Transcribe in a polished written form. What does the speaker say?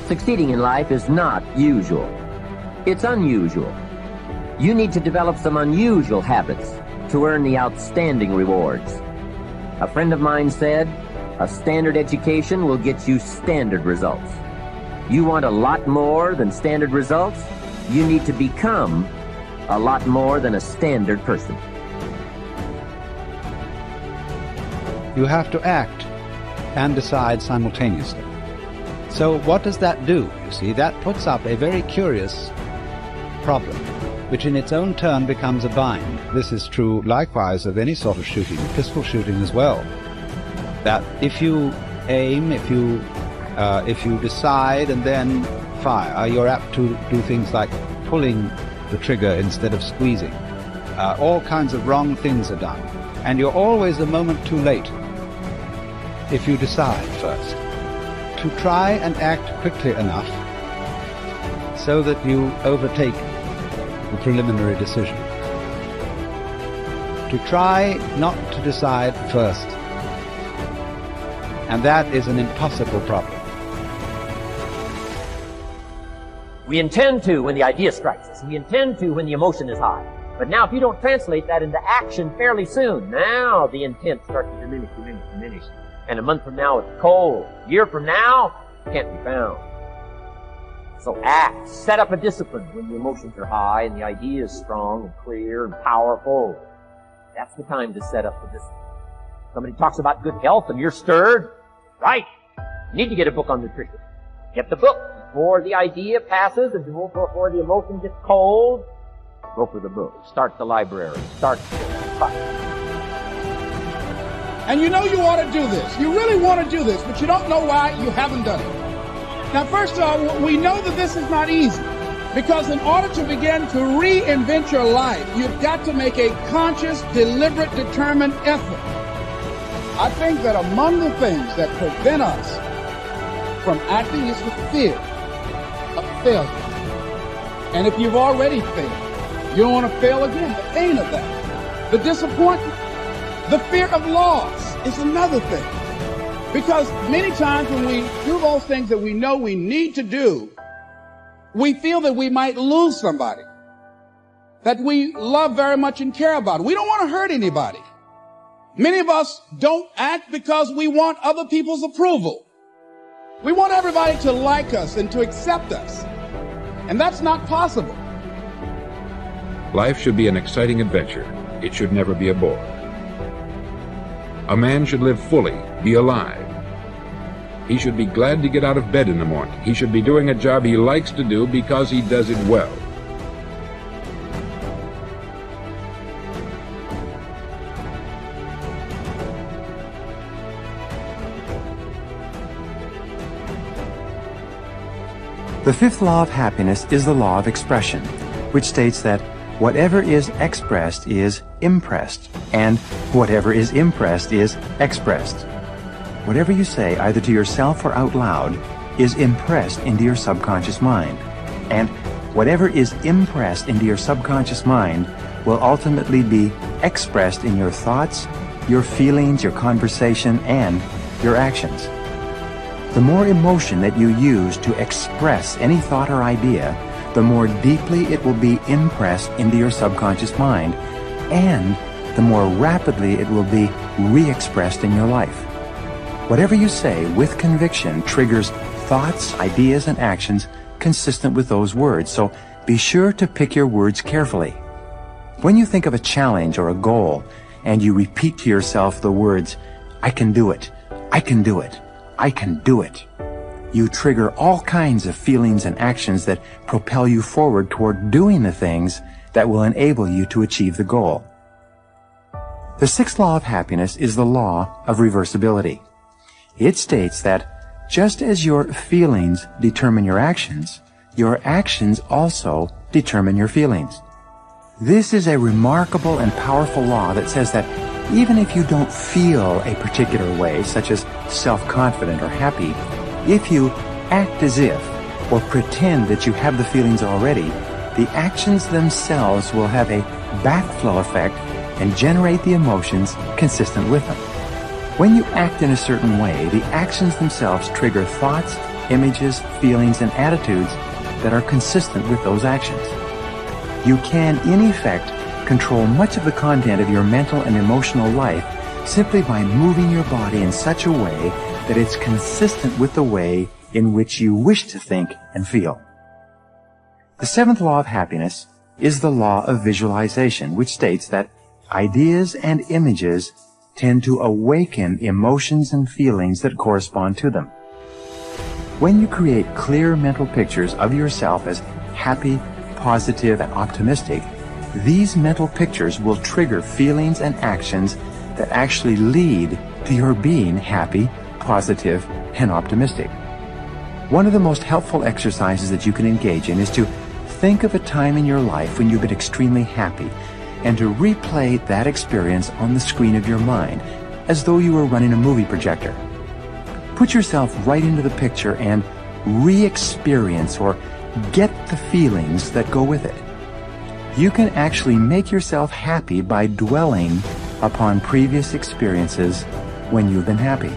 Succeeding in life is not usual. It's unusual. You need to develop some unusual habits to earn the outstanding rewards. A friend of mine said, a standard education will get you standard results. You want a lot more than standard results? You need to become a lot more than a standard person. You have to act and decide simultaneously. So what does that do? You see, that puts up a very curious problem, which in its own turn becomes a bind. This is true likewise of any sort of shooting, pistol shooting as well. That if you aim, if you decide and then fire, you're apt to do things like pulling the trigger instead of squeezing. All kinds of wrong things are done. And you're always a moment too late if you decide first. To try and act quickly enough so that you overtake the preliminary decision. To try not to decide first. And that is an impossible problem. We intend to when the idea strikes us. We intend to when the emotion is high. But now if you don't translate that into action fairly soon, now the intent starts to diminish. And a month from now it's cold. A year from now, it can't be found. So act. Set up a discipline when the emotions are high and the idea is strong and clear and powerful. That's the time to set up the discipline. Somebody talks about good health and you're stirred. Right. You need to get a book on nutrition. Get the book before the idea passes and before the emotion gets cold. Go for the book. Start the library. Start the And you know you ought to do this. You really want to do this, but you don't know why you haven't done it. Now, first of all, we know that this is not easy, because in order to begin to reinvent your life, you've got to make a conscious, deliberate, determined effort. I think that among the things that prevent us from acting is the fear of failure. And if you've already failed, you don't want to fail again. The pain of that, the disappointment. The fear of loss is another thing. Because many times when we do those things that we know we need to do, we feel that we might lose somebody that we love very much and care about. We don't want to hurt anybody. Many of us don't act because we want other people's approval. We want everybody to like us and to accept us. And that's not possible. Life should be an exciting adventure. It should never be a bore. A man should live fully, be alive. He should be glad to get out of bed in the morning. He should be doing a job he likes to do because he does it well. The fifth law of happiness is the law of expression, which states that whatever is expressed is impressed, and whatever is impressed is expressed. Whatever you say, either to yourself or out loud, is impressed into your subconscious mind. And whatever is impressed into your subconscious mind will ultimately be expressed in your thoughts, your feelings, your conversation, and your actions. The more emotion that you use to express any thought or idea, the more deeply it will be impressed into your subconscious mind, and the more rapidly it will be re-expressed in your life. Whatever you say with conviction triggers thoughts, ideas, and actions consistent with those words, so be sure to pick your words carefully. When you think of a challenge or a goal, and you repeat to yourself the words, "I can do it, I can do it, I can do it," you trigger all kinds of feelings and actions that propel you forward toward doing the things that will enable you to achieve the goal. The sixth law of happiness is the law of reversibility. It states that just as your feelings determine your actions also determine your feelings. This is a remarkable and powerful law that says that even if you don't feel a particular way, such as self-confident or happy, if you act as if or pretend that you have the feelings already, the actions themselves will have a backflow effect and generate the emotions consistent with them. When you act in a certain way, the actions themselves trigger thoughts, images, feelings, and attitudes that are consistent with those actions. You can, in effect, control much of the content of your mental and emotional life simply by moving your body in such a way that it's consistent with the way in which you wish to think and feel. The seventh law of happiness is the law of visualization, which states that ideas and images tend to awaken emotions and feelings that correspond to them. When you create clear mental pictures of yourself as happy, positive, and optimistic, these mental pictures will trigger feelings and actions that actually lead to your being happy, positive, and optimistic. One of the most helpful exercises that you can engage in is to think of a time in your life when you've been extremely happy and to replay that experience on the screen of your mind as though you were running a movie projector. Put yourself right into the picture and re-experience or get the feelings that go with it. You can actually make yourself happy by dwelling upon previous experiences when you've been happy.